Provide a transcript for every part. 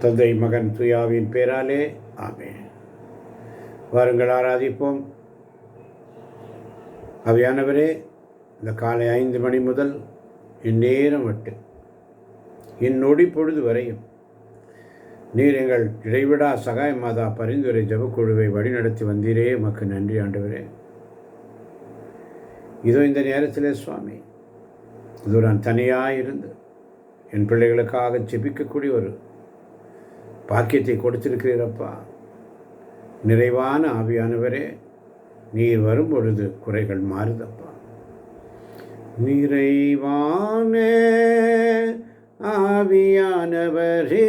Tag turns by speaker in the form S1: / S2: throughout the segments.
S1: தந்தை மகன் துயாவின் பேராலே ஆமென். வாருங்கள் ஆராதிப்போம். ஆவியானவரே, இந்த காலை 5 மணி முதல் இந்நேரம் விட்டு இந்நொடி பொழுது வரையும் நீர் எங்கள் இடைவிடா சகாய மாதா பரிந்துரை ஜபக்குழுவை வழிநடத்தி வந்தீரே, உமக்கு நன்றி ஆண்டவரே. இதோ இந்த நேரத்திலே சுவாமி, இதோ நான் தனியாக இருந்து என் பிள்ளைகளுக்காக ஜெபிக்கக்கூடிய ஒரு பாக்கியத்தை கொடுத்திருக்கிறீரப்பா. நிறைவான ஆவியானவரே, நீர் வரும் பொழுது குறைகள் மாறுதப்பா. நிறைவான ஆவியானவரே,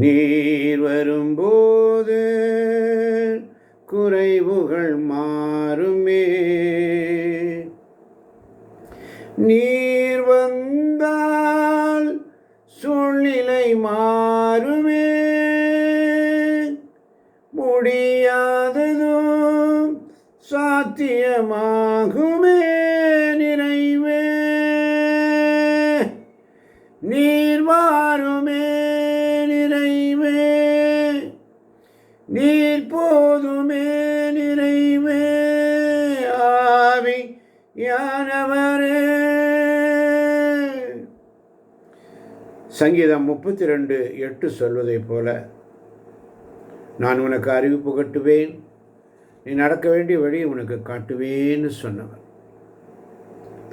S1: நீர் வரும்போது குறைவுகள் மாறுமே. நீர் வந்தால் சூழ்நிலை மாறுமே. முடியாததும் சாத்தியமாகுமே. நிறைவே நீர் வாருமே. நிறைவே நீர் போதுமே. நிறைவே ஆவியானவரே. சங்கீதம் 32:8 சொல்வதைப் போல, நான் உனக்கு அறிவிப்பு கட்டுவேன், நீ நடக்க வேண்டிய வழி உனக்கு காட்டுவேன்னு சொன்னவர்.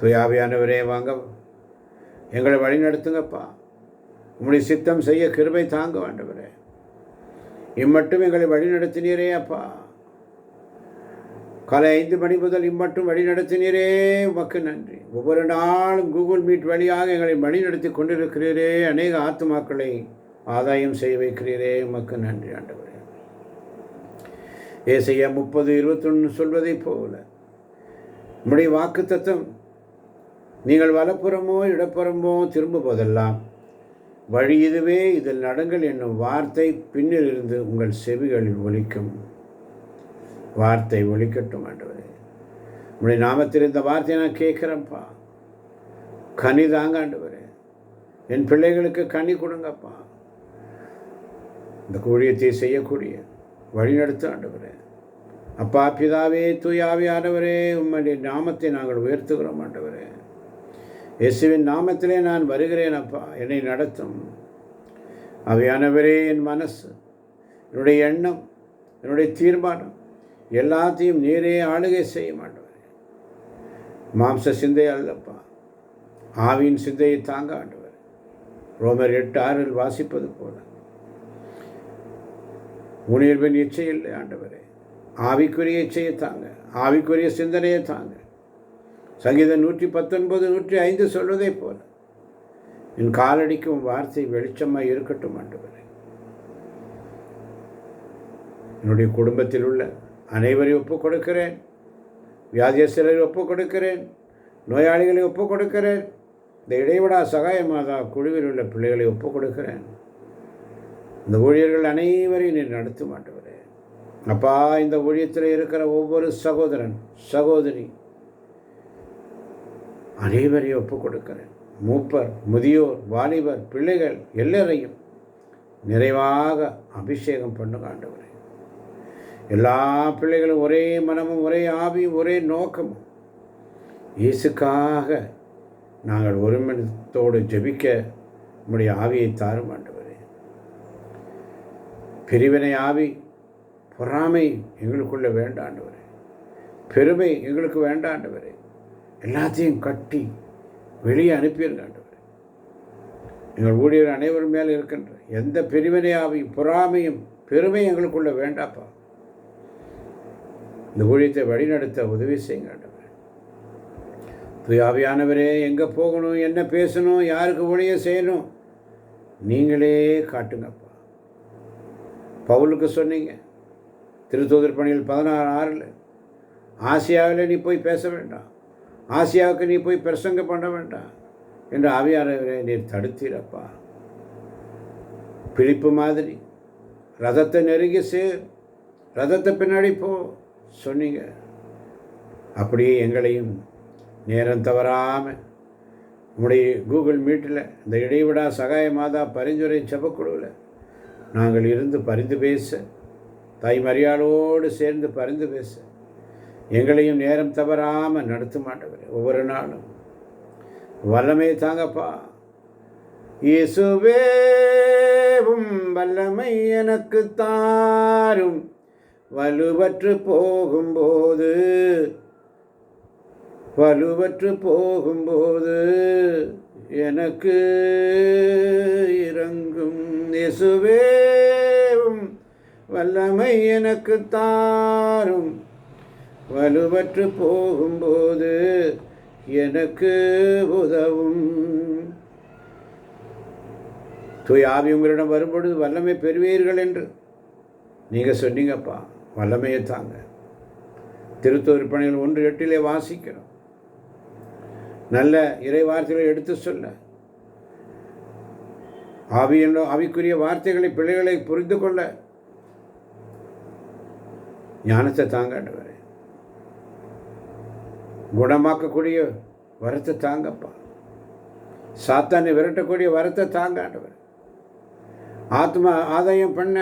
S1: துயாவியானவரே, வாங்க எங்களை வழி நடத்துங்கப்பா. உம்முடைய சித்தம் செய்ய கிருபை தாங்க ஆண்டவரே. இம்மட்டும் எங்களை வழி நடத்தினீரே அப்பா. காலை 5 மணி முதல் இம்மட்டும் வழி நடத்தினீரே, உமக்கு நன்றி. ஒவ்வொரு நாளும் கூகுள் மீட் வழியாக எங்களை வழி நடத்தி கொண்டிருக்கிறீரே. அநேக ஆத்துமாக்களை ஆதாயம் செய்ய வைக்கிறீரே, உமக்கு நன்றி ஆண்டவரே. ஏசாயா 30:21 சொல்வதைப் போல, உம்முடைய வாக்கு தத்தம், நீங்கள் வலப்புறமோ இடப்புறமோ திரும்பும் போதெல்லாம் வழி இதுவே, இதில் நடங்கள் என்னும் வார்த்தை பின்னில் இருந்து உங்கள் செவிகளில் ஒலிக்கும். வார்த்தை ஒலிக்கட்டும் ஆண்டவரே. உங்களுடைய நாமத்தில் இந்த வார்த்தையை நான் கேட்குறேன்ப்பா. கனி தாங்க ஆண்டவரே. என் பிள்ளைகளுக்கு கனி கொடுங்கப்பா. இந்த ஊழியத்தை செய்யக்கூடிய வழிநடத்த ஆண்டவரே. அப்பா பிதாவே, தூயாவியானவரே, உம்முடைய நாமத்தை நாங்கள் உயர்த்துகிறோம் ஆண்டவரே. இயேசுவின் நாமத்திலே நான் வருகிறேன் அப்பா, என்னை நடத்தும். ஆவியானவரே, என் மனசு, என்னுடைய எண்ணம், என்னுடைய தீர்மானம் எல்லாத்தையும் நீரே ஆளுகை செய்ய மாட்டவரே. மாம்ச சிந்தை அல்லப்பா, ஆவியின் சிந்தையை தாங்க ஆண்டவர். ரோமர் 8:6 வாசிப்பது போல, உணர்வின் இச்சை இல்லை ஆண்டவரே. ஆவிக்குரிய இச்சையை தாங்க, ஆவிக்குரிய சிந்தனையை தாங்க. சங்கீதம் 119, 105 சொல்வதை போல, என் காலடிக்கும் வார்த்தை வெளிச்சமாக இருக்கட்டும் ஆண்டவரே. என்னுடைய குடும்பத்தில் உள்ள அனைவரையும் ஒப்புக் கொடுக்கிறேன். வியாதியஸ்தரை ஒப்புக் கொடுக்கிறேன். நோயாளிகளை ஒப்புக் கொடுக்கிறேன். இந்த இடைவிடா சகாய மாதா குழுவில் உள்ள பிள்ளைகளை ஒப்புக் கொடுக்கிறேன். இந்த ஊழியர்கள் அனைவரையும் நீ நடத்த மாட்டவரே. அப்பா, இந்த ஊழியத்தில் இருக்கிற ஒவ்வொரு சகோதரன் சகோதரி அனைவரையும் ஒப்புக் கொடுக்கிறேன். மூப்பர், முதியோர், வாலிபர், பிள்ளைகள் எல்லாரையும் நிறைவாக அபிஷேகம் பண்ணுங்க ஆண்டவரே. எல்லா பிள்ளைகளும் ஒரே மனமும் ஒரே ஆவியும் ஒரே நோக்கமும், இயேசுக்காக நாங்கள் ஒருமித்தோடு ஜெபிக்க நம்முடைய ஆவியை தாரும் ஆண்டவரே. பிரிவினை ஆவி, பொறாமை எங்களுக்குள்ள வேண்டாம் ஆண்டவரே. பெருமை எங்களுக்கு வேண்டாம் ஆண்டவரே. எல்லாத்தையும் கட்டி வெளியே அனுப்பியிருங்க ஆண்டவரே. எங்கள் ஊழியர் அனைவரும் மேலே இருக்கின்ற எந்த பிரிவினை ஆவியும் பொறாமையும் பெருமை எங்களுக்குள்ள வேண்டாப்பா. இந்த ஊழியத்தை வழிநடத்த உதவி செய்யுங்க ஆண்டவரே. ஆவியானவரே, எங்கே போகணும், என்ன பேசணும், யாருக்கு ஊழியம் செய்யணும், நீங்களே காட்டுங்கப்பா. பவுலுக்கு சொன்னீங்க திருத்தூதர் பணியில் 16:6, ஆசியாவில் நீ போய் பேச வேண்டாம், ஆசியாவுக்கு நீ போய் பிரசங்க பண்ண வேண்டாம் என்று ஆவியானவரே நீர் தடுத்தீரப்பா. பிலிப்பு மாதிரி ரதத்தை நெருங்கி சேர், ரதத்தை பின்னாடி போ சொன்னீங்க. அப்படியே எங்களையும் நேரம் தவறாமல் உங்களுடைய கூகுள் மீட்டில் இந்த இடைவிடா சகாய மாதா பரிந்துரை செபக்குழுவில் நாங்கள் இருந்து பரிந்து பேச, தாய் மரியாளோடு சேர்ந்து பரிந்து பேச எங்களையும் நேரம் தவறாமல் நடத்த மாட்டவர். ஒவ்வொரு நாளும் வல்லமை தாங்கப்பா. இயேசுவேவும் வல்லமை எனக்கு தாரும், வலுவற்று போகும்போது எனக்கு இறங்கும். இயேசுவேவும் வல்லமை எனக்கு தாரும், வலுவற்று போகும்போது எனக்கு உதவும். தூய ஆவி உங்களிடம் வரும்பொழுது வல்லமை பெறுவீர்கள் என்று நீங்கள் சொன்னீங்கப்பா. வல்லமையை தாங்க. திருத்துவற்பணிகள் 1:8 வாசிக்கிறோம். நல்ல இறை வார்த்தைகளை எடுத்து சொல்ல, ஆவிக்குரிய வார்த்தைகளை பிள்ளைகளை புரிந்து கொள்ள ஞானத்தை தாங்கண்டவரே. குணமாக்கக்கூடிய வரத்தை தாங்கப்பா. சாத்தானை விரட்டக்கூடிய வரத்தை தாங்காண்டவர். ஆத்மா ஆதாயம் பண்ண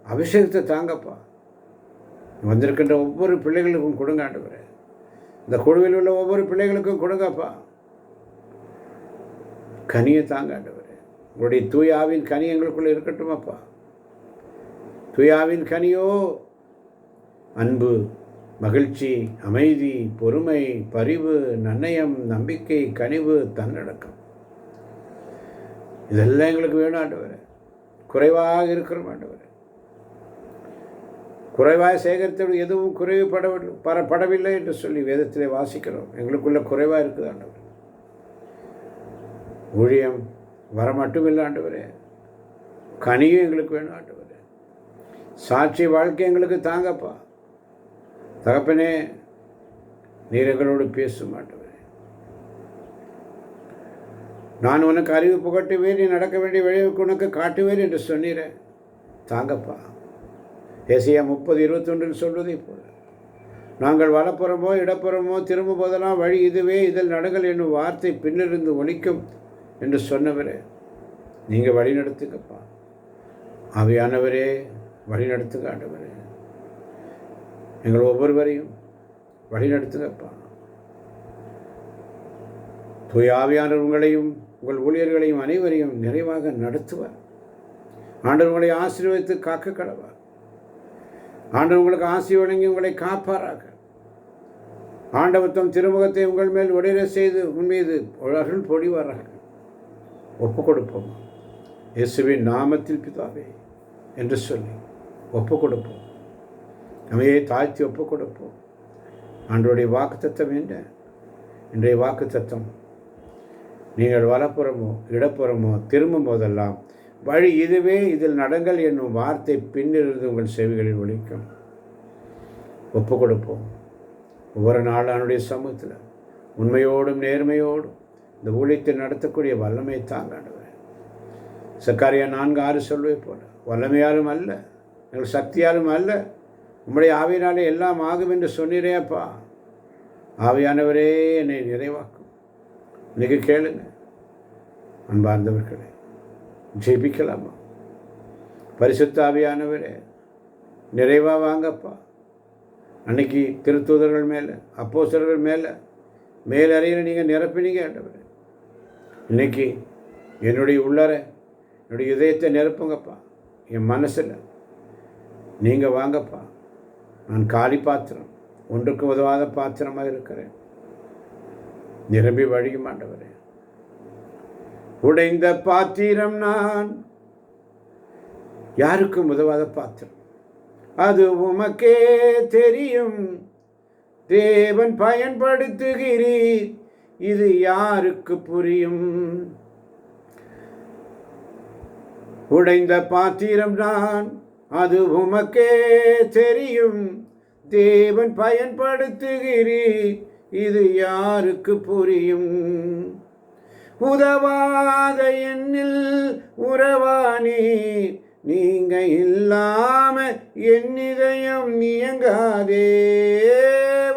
S1: அபிஷேகத்தை தாங்கப்பா. வந்திருக்கின்ற ஒவ்வொரு பிள்ளைகளுக்கும் கொடுங்காண்டவர். இந்த குழுவில் உள்ள ஒவ்வொரு பிள்ளைகளுக்கும் கொடுங்கப்பா. கனியை தாங்காண்டவர். உங்களுடைய தூய ஆவின் கனி எங்களுக்குள்ளே இருக்கட்டும் அப்பா. தூய ஆவின் கனியோ அன்பு, மகிழ்ச்சி, அமைதி, பொறுமை, பரிவு, நன்னயம், நம்பிக்கை, கனிவு, தன்னடக்கம். இதெல்லாம் எங்களுக்கு வேணும் ஆண்டவரே. குறைவாக இருக்கிறோம் ஆண்டவரே. குறைவாக சேகரித்தவர்கள் எதுவும் குறைவுபடவில்லை என்று சொல்லி வேதத்திலே வாசிக்கிறோம். எங்களுக்குள்ள குறைவாக இருக்குது ஆண்டவர். ஊழியம் வர மட்டும் இல்லை ஆண்டவரே, கனியும் எங்களுக்கு வேணும் ஆண்டவரே. சாட்சி வாழ்க்கை எங்களுக்கு தாங்கப்பா. தகப்பனே, நீர் எங்களோடு பேசும் ஆண்டவரே. நான் உனக்கு அறிவு புகட்டுவேன், நீ நடக்க வேண்டிய வழிவுக்கு உனக்கு காட்டுவேன் என்று சொன்னீரேன். தாங்கப்பா. ஏசாயா 30:21 சொல்வதை போல நாங்கள் வலப்புறமோ இடப்புறமோ திரும்ப போதெல்லாம் வழி இதுவே, இதில் நடுங்கள் என்னும் வார்த்தை பின்னிருந்து ஒலிக்கும் என்று சொன்னவரே, நீங்கள் வழி நடத்துங்கப்பா. ஆவியானவரே, வழி நடத்துங்க ஆண்டவரே. எங்கள் ஒவ்வொருவரையும் வழி நடத்துங்கப்பா. தூய ஆவியானவர் உங்களையும் உங்கள் ஊழியர்களையும் அனைவரையும் நிறைவாக நடத்துவார். ஆண்டவர் உங்களை ஆசீர்வதித்து காக்க கடவார். ஆண்டவர் உங்களுக்கு ஆசி வழங்கி உங்களை காப்பாராக. ஆண்டவர் தம் திருமுகத்தை உங்கள் மேல் ஒளிர செய்து உன்மீது அருள் பொழிவாராக. ஒப்பு கொடுப்போம். இயேசுவின் நாமத்தில் பிதாவே என்று சொல்லி ஒப்பு கொடுப்போம். நம்மையே தாழ்த்தி ஒப்பு கொடுப்போம். ஆண்டவருடைய வாக்குத்தத்தம் என்ன? இன்றைய வாக்குத்தத்தம், நீங்கள் வலப்புறமோ இடப்புறமோ திரும்பும் போதெல்லாம் வழி இதுவே, இதில் நடங்கள் என்னும் வார்த்தை பின்னிருந்து உங்கள் செவிகளில் ஒலிக்கும். ஒப்பு கொடுப்போம். ஒவ்வொரு நாளானுடைய சமூகத்தில் உண்மையோடும் நேர்மையோடும் இந்த ஊழியத்தை நடத்தக்கூடிய வல்லமை தாங்காண்டவர். சக்காரியா 4:6 சொல்வே போல, வல்லமையாலும் அல்ல, எங்கள் சக்தியாலும் அல்ல, உம்முடைய ஆவியினாலே எல்லாம் ஆகும் என்று சொன்னீரேப்பா. ஆவியானவரே, என்னை நிறைவாக்கும். இன்னைக்கு கேளுங்க அன்பார்ந்தவர்களே, ஜெபிக்கலாமா? பரிசுத்த ஆவியானவரே, நிறைவாக வாங்கப்பா. அன்னைக்கு திருத்தூதர்கள் மேலே, அப்போஸ்தலர்கள் மேலறையில் நீங்கள் நிரப்பினீங்க ஆண்டவரே. இன்னைக்கு என்னுடைய உள்ளற, என்னுடைய இதயத்தை நிரப்புங்கப்பா. என் மனசில் நீங்கள் வாங்கப்பா. நான் காலி பாத்திரம், ஒன்றுக்கு உதவாத பாத்திரமாக இருக்கிறேன். நிரம்பி வழியும் ஆண்டவரே. உடைந்த பாத்திரம் நான், யாருக்கும் உதவாத பாத்திரம், அது உமக்கே தெரியும். தேவன் பயன்படுத்துகிறீர், இது யாருக்கு புரியும்? உடைந்த பாத்திரம் நான், அது உமக்கே தெரியும். தேவன் பயன்படுத்துகிறீர், இது யாருக்கு புரியும்? உதவாத எண்ணில் உறவானே, நீங்க இல்லாம என் இதயம் இயங்காதே.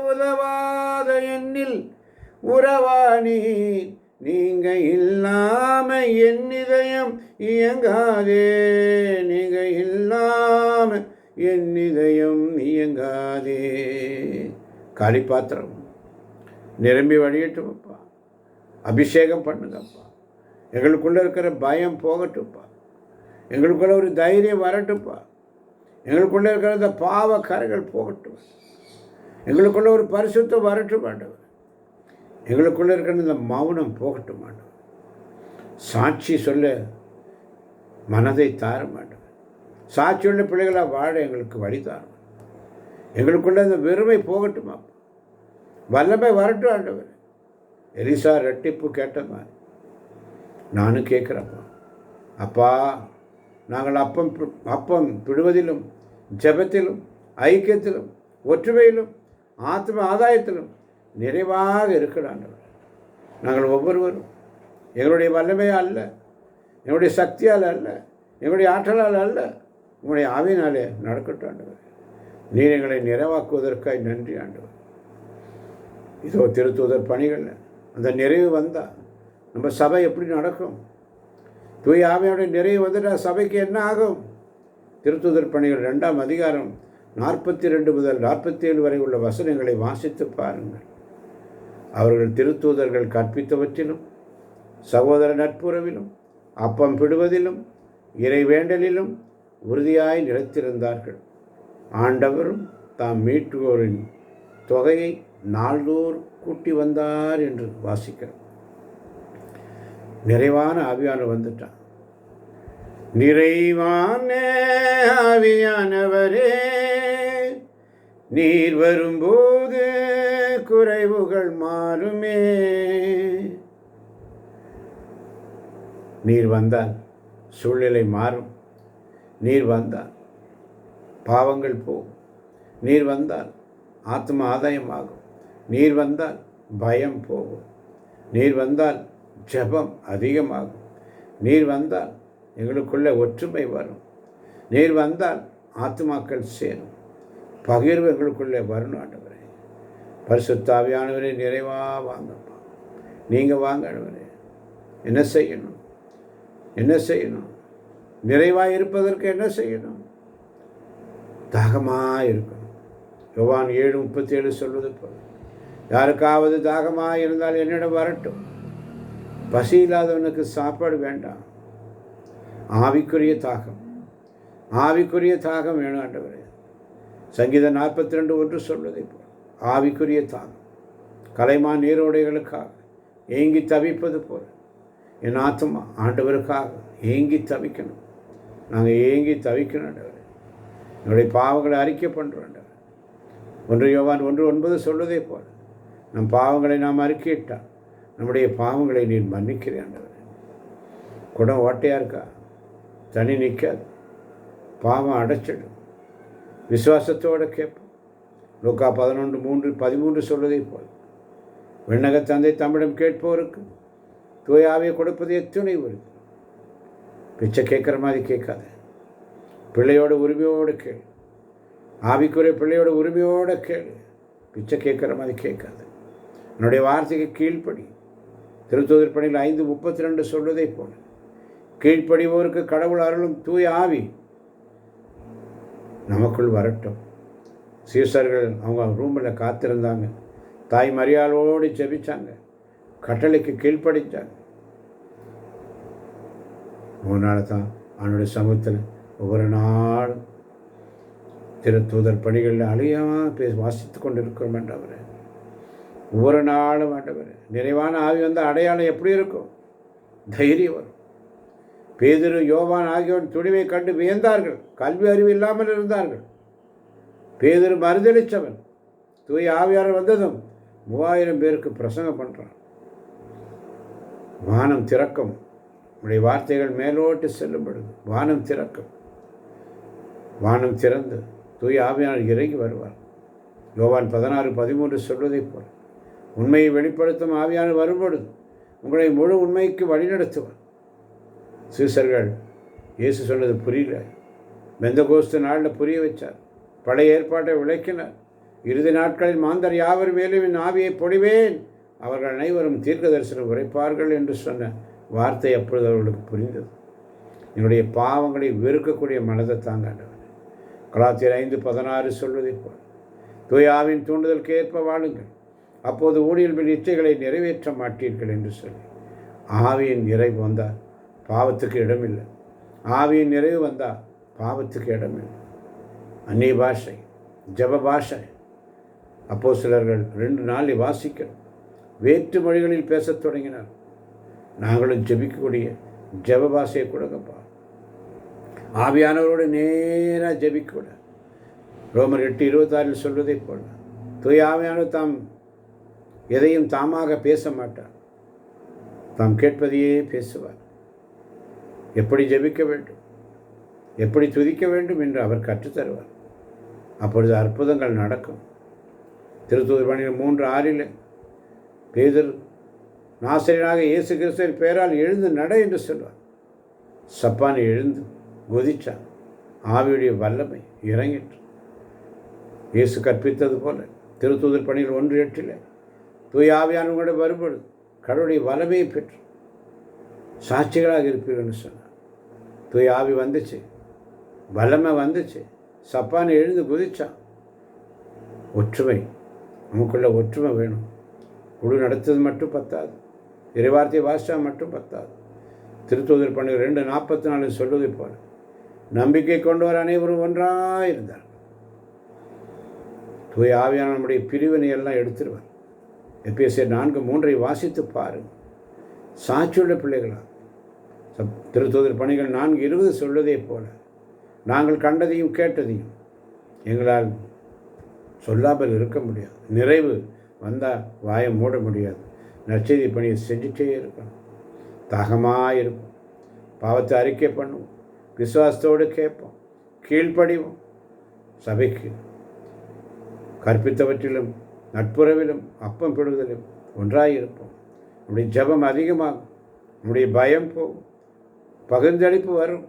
S1: உதவாத எண்ணில் உறவானே, நீங்க இல்லாம என் இதயம் இயங்காதே, நீங்க இல்லாம என் இதயம் இயங்காதே. காலி பாத்திரம் நிரம்பி வழியட்டும்ப்பா. அபிஷேகம் பண்ணுங்கப்பா. எங்களுக்குள்ளே இருக்கிற பயம் போகட்டும்ப்பா. எங்களுக்குள்ள ஒரு தைரியம் வரட்டும்ப்பா. எங்களுக்குள்ளே இருக்கிற இந்த பாவ கரைகள் போகட்டும். எங்களுக்குள்ள ஒரு பரிசுத்தம் வரட்டும் ஆண்டவர். எங்களுக்குள்ளே இருக்கிற இந்த மௌனம் போகட்டும் ஆண்டவர். சாட்சி சொல்ல மனதை தார மாட்டவர். சாட்சியுள்ள பிள்ளைகளாக வாழ எங்களுக்கு வழி தாரும். எங்களுக்குள்ள இந்த வெறுமை போகட்டுமா, வல்லமை வரட்டும் ஆண்டவர். எலிசா ரெட்டிப்பு கேட்ட மாதிரி நானும் கேட்குறப்பா. அப்பா, நாங்கள் அப்பம் பிடுவதிலும் ஜெபத்திலும் ஐக்கியத்திலும் ஒற்றுமையிலும் ஆத்ம ஆதாயத்திலும் நிறைவாக இருக்கிறாண்டவர். நாங்கள் ஒவ்வொருவரும் எங்களுடைய வல்லமையால் அல்ல, எங்களுடைய சக்தியால் அல்ல, எங்களுடைய ஆற்றலால் அல்ல, உங்களுடைய ஆவியினாலே நடக்கட்டும் ஆண்டவர். நீர் எங்களை நிறைவாக்குவதற்காக நன்றி ஆண்டவர். இதோ திருத்தூதர் பணிகள் அந்த நிறைவு வந்தால் நம்ம சபை எப்படி நடக்கும்? தூய ஆவியோடைய நிறைவு வந்துட்டால் சபைக்கு என்ன ஆகும்? திருத்தூதர் பணிகள் 2ஆம் அதிகாரம் 42 முதல் 47 வரை உள்ள வசனங்களை வாசித்து பாருங்கள். அவர்கள் திருத்தூதர்கள் கற்பித்தவற்றிலும் சகோதர நட்புறவிலும் அப்பம் பிடுவதிலும் இறை வேண்டலிலும் உறுதியாய் நிலைத்திருந்தார்கள். ஆண்டவரும் தாம் மீட்போரின் தொகையை நாள்தோறும் கூட்டி வந்தார் என்று வாசிக்கிறோம். நிறைவான ஆவியானவர் வந்துட்டான். நிறைவான ஆவியானவரே, நீர் வரும்போது குறைவுகள் மாறுமே. நீர் வந்தால் சூழ்நிலை மாறும். நீர் வந்தால் பாவங்கள் போகும். நீர் வந்தால் ஆத்ம ஆதாயமாகும். நீர் வந்தால் பயம் போகும். நீர் வந்தால் ஜெபம் அதிகமாகும். நீர் வந்தால் எங்களுக்குள்ள ஒற்றுமை வரும். நீர் வந்தால் ஆத்மாக்கள் சேரும். பகிர்வு எங்களுக்குள்ளே வரணும் ஆண்டவரே. பரிசுத்த ஆவியானவரே, நிறைவாக வாங்கப்பா. நீங்கள் வாங்க ஆண்டவரே. என்ன செய்யணும்? என்ன செய்யணும்? நிறைவாக இருப்பதற்கு என்ன செய்யணும்? தாகமாக இருக்கணும். யோவான் 7:37 சொல்வது போல, யாருக்காவது தாகமாக இருந்தால் என்னிடம் வரட்டும். பசி இல்லாதவனுக்கு சாப்பாடு வேண்டாம். ஆவிக்குரிய தாகம், ஆவிக்குரிய தாகம் வேணும் ஆண்டவரே. சங்கீதம் 42:1 சொல்வதை போல் ஆவிக்குரிய தாகம். கலைமான் நீரோடைகளுக்காக ஏங்கி தவிப்பது போல என் ஆத்மா ஆண்டவருக்காக ஏங்கி தவிக்கணும். நாங்கள் ஏங்கி தவிக்கணும் ஆண்டவரே. என்னுடைய பாவங்களை அறிக்கை பண்ணுறோம் ஆண்டவர். 1 யோவான் 1:9 சொல்வதே போல நம் பாவங்களை நாம் அறிக்கையிட்டால் நம்முடைய பாவங்களை நீர் மன்னிக்கிறேன் ஆண்டவர். குடம் ஓட்டையாக இருக்கா? தனி நிற்காது. பாவம் அடைச்சிடும். விசுவாசத்தோடு கேட்போம். லூக்கா 11:13 சொல்வதை போல் விண்ணக தந்தை தம்மிடம் கேட்போருக்கு தூய ஆவியை கொடுப்பது எத்துணை வருது. பிச்சை கேட்குற மாதிரி கேட்காத. பிள்ளையோட உரிமையோடு கேளு. ஆவிக்குரிய பிள்ளையோட உரிமையோடு கேளு. பிச்சை கேட்குற மாதிரி கேட்காது. என்னுடைய வார்த்தைக்கு கீழ்ப்படி. திருத்தூதர் பணியில் 5:32 சொல்வதை போல கீழ்ப்படிவோருக்கு கடவுள் அருளும் தூய ஆவி நமக்குள் வரட்டும். சீசர்கள் அவங்க ரூமில் காத்திருந்தாங்க. தாய் மரியாளோடு ஜெபிச்சாங்க. கட்டளைக்கு கீழ்ப்படித்தாங்க. ஒரு நாள் தான் அவனுடைய சமூகத்தில் ஒவ்வொரு நாளும் திருத்தூதர் பணிகளில் அழியாமல் வாசித்து கொண்டு இருக்கிறோம் என்றவர். ஒவ்வொரு நாளும் ஆண்டவர் நிறைவான ஆவி வந்த அடையாளம் எப்படி இருக்கும்? தைரியம் வரும். பேதுரு, யோவான் ஆகியோர் துணிவை கண்டு வியந்தார்கள். கல்வி அறிவு இல்லாமல் இருந்தார்கள். பேதுரு மறுதளித்தவன். தூய ஆவியாளர் வந்ததும் 3000 பேருக்கு பிரசங்கம் பண்ணுறான். வானம் திறக்கும். உடைய வார்த்தைகள் மேலோட்டு செல்லும் பொழுது வானம் திறக்கும். வானம் திறந்து தூய ஆவியாளர் இறங்கி வருவார். யோவான் 16:13 சொல்வதை போல உண்மையை வெளிப்படுத்தும் ஆவியானவர் வரும்பொழுது உங்களை முழு உண்மைக்கு வழிநடத்துவார். சீசர்கள் இயேசு சொன்னது புரியல. பெந்தகோஸ்து நாளில் புரிய வச்சார். பழைய ஏற்பாட்டை விளக்கினார். இறுதி நாட்களில் மாந்தர் யாவர் மேலும் என் ஆவியை பொழிவேன், அவர்கள் அனைவரும் தீர்க்க தரிசனம் உரைப்பார்கள் என்று சொன்ன வார்த்தை அப்பொழுது அவர்களுக்கு புரிந்தது. என்னுடைய பாவங்களை வெறுக்கக்கூடிய மனதை தாங்க ஆண்டவர். கலாத்தியர் 5:16 சொல்வதை போல் தூயாவின் தூண்டுதலுக்கு ஏற்ப வாழுங்கள், அப்போது ஊழியர்களின் இச்சைகளை நிறைவேற்ற மாட்டீர்கள் என்று சொல்லி ஆவியின் நிறைவு வந்தால் பாவத்துக்கு இடமில்லை. ஆவியின் நிறைவு வந்தால் பாவத்துக்கு இடமில்லை. அந்நிய பாஷை, ஜப பாஷை, அப்போஸ்தலர்கள் 2 நாளில் வாசிக்கிறோம். வேற்று மொழிகளில் பேசத் தொடங்கினார். நாங்களும் ஜெபிக்கக்கூடிய ஜப பாஷையை கொடுங்கப்பா. ஆவியானவரோடு நேராக ஜெபிக்கூட. ரோமர் 8:26 சொல்வதை போல தூய ஆவியானவர் தாம் எதையும் தாமாக பேச மாட்டார், தாம் கேட்பதையே பேசுவார். எப்படி ஜெபிக்க வேண்டும், எப்படி துதிக்க வேண்டும் என்று அவர் கற்றுத்தருவார். அப்பொழுது அற்புதங்கள் நடக்கும். திருத்தூதர் பணிகள் 3:6 பேதுரு நாசரேயனாக இயேசு கிறிஸ்துவின் பெயரால் எழுந்து நட என்று சொல்வார். சப்பானி எழுந்து குதிச்சான். ஆவியுடைய வல்லமை இறங்கிற்று. இயேசு கற்பித்தது போல திருத்தூதர் பணிகள் 1:8 தூய ஆவியானவர்களோட வரும்பொழுது கடவுளுடைய வல்லமையை பெற்று சாட்சிகளாக இருப்பீர்கள்னு சொன்னார். தூய ஆவி வந்துச்சு, வல்லமை வந்துச்சு, சப்பானி எழுந்து குதிச்சான். ஒற்றுமை, நமக்குள்ள ஒற்றுமை வேணும். குழு நடத்தது மட்டும் பத்தாது, இறைவார்த்தை வாசித்தா மட்டும் பத்தாது. திருத்தூதர் பணிகள் 2:44 சொல்வதை போல நம்பிக்கை கொண்டவர் அனைவரும் ஒன்றாக இருந்தார். தூய ஆவியான நம்முடைய பிரிவினை எல்லாம் எடுத்துருவார். எபேசியர் 4:3 வாசித்து பாருங்கள். சாட்சியுள்ள பிள்ளைகளா திருத்தூதர் பணிகள் 4:20 சொல்வதே போல நாங்கள் கண்டதையும் கேட்டதையும் எங்களால் சொல்லாமல் இருக்க முடியாது. நிறைவு வந்தால் வாயை மூட முடியாது. நற்செய்தி பணியை செஞ்சுட்டே இருக்கணும். தாகமாக இருக்கும். பாவத்தை அறிக்கை பண்ணுவோம், விசுவாசத்தோடு கேட்போம், கீழ்ப்படிவோம். சபைக்கு கற்பித்தவற்றிலும் நட்புறவிலும் அப்பம் பெறுவதிலும் ஒன்றாயிருப்போம். நம்முடைய ஜபம் அதிகமாகும், நம்முடைய பயம் போகும், பகிர்ந்தளிப்பு வரும்,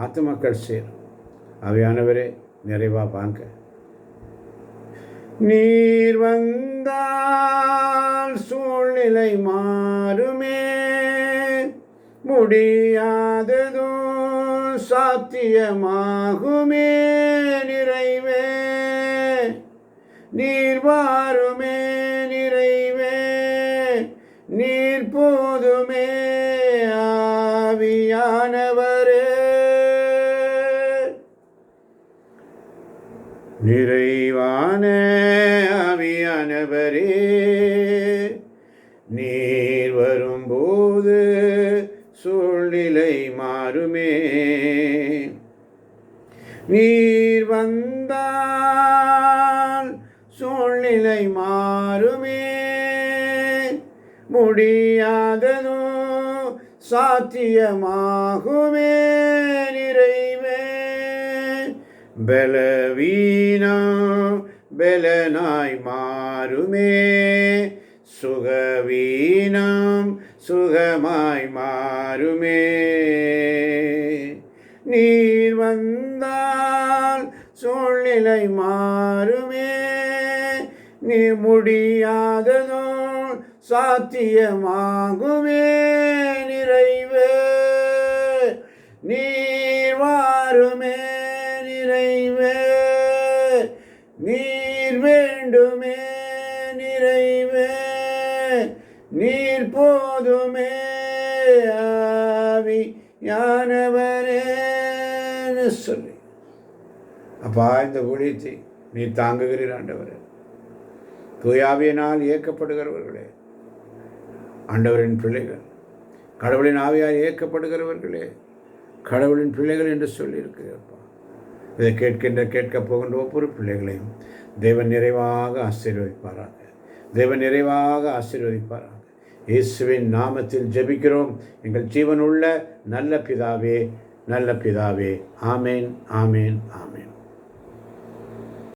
S1: ஆத்துமக்கள் சேரும். ஆவியானவரே நிறைவாக வாங்க. நீர் வந்தால் சூழ்நிலை மாறுமே, முடியாததோ சாத்தியமாகுமே. நிறைவே நீர் வாருமே, நிறைவே நீர் போதுமே. ஆவியானவரே நிறைவான ஆவியானவரே நீர் வரும்போது சூழ்நிலை மாறுமே. நீர் வந்தால் சூழ்நிலை மாறுமே, முடியாததோ சாத்தியமாகுமே. நிறைவே பலவீனம் பலனாய் மாறுமே, சுகவீனம் சுகமாய் மாறுமே. நீர் வந்தால் சூழ்நிலை மாறுமே, நீ முடியாததோ சாத்தியமாகுமே. நிறைவே நீர் வாருமே, நிறைவே நீர் வேண்டுமே. நிறைவே நீர் போதுமே. ஆவியானவரேன்னு சொல்லி அப்பா இந்த ஊழியத்தை நீ தாங்குகிறீர் ஆண்டவரே. தூயாவியினால் இயக்கப்படுகிறவர்களே, ஆண்டவரின் பிள்ளைகள், கடவுளின் ஆவியால் இயக்கப்படுகிறவர்களே, கடவுளின் பிள்ளைகள் என்று சொல்லியிருக்கிறப்பா. இதை கேட்கப் போகின்ற ஒவ்வொரு பிள்ளைகளையும் தேவன் நிறைவாக ஆசீர்வதிப்பாராக, தேவன் நிறைவாக ஆசீர்வதிப்பாராக. இயேசுவின் நாமத்தில் ஜெபிக்கிறோம் எங்கள் ஜீவனுள்ள நல்ல பிதாவே, நல்ல பிதாவே. ஆமேன், ஆமேன், ஆமேன்.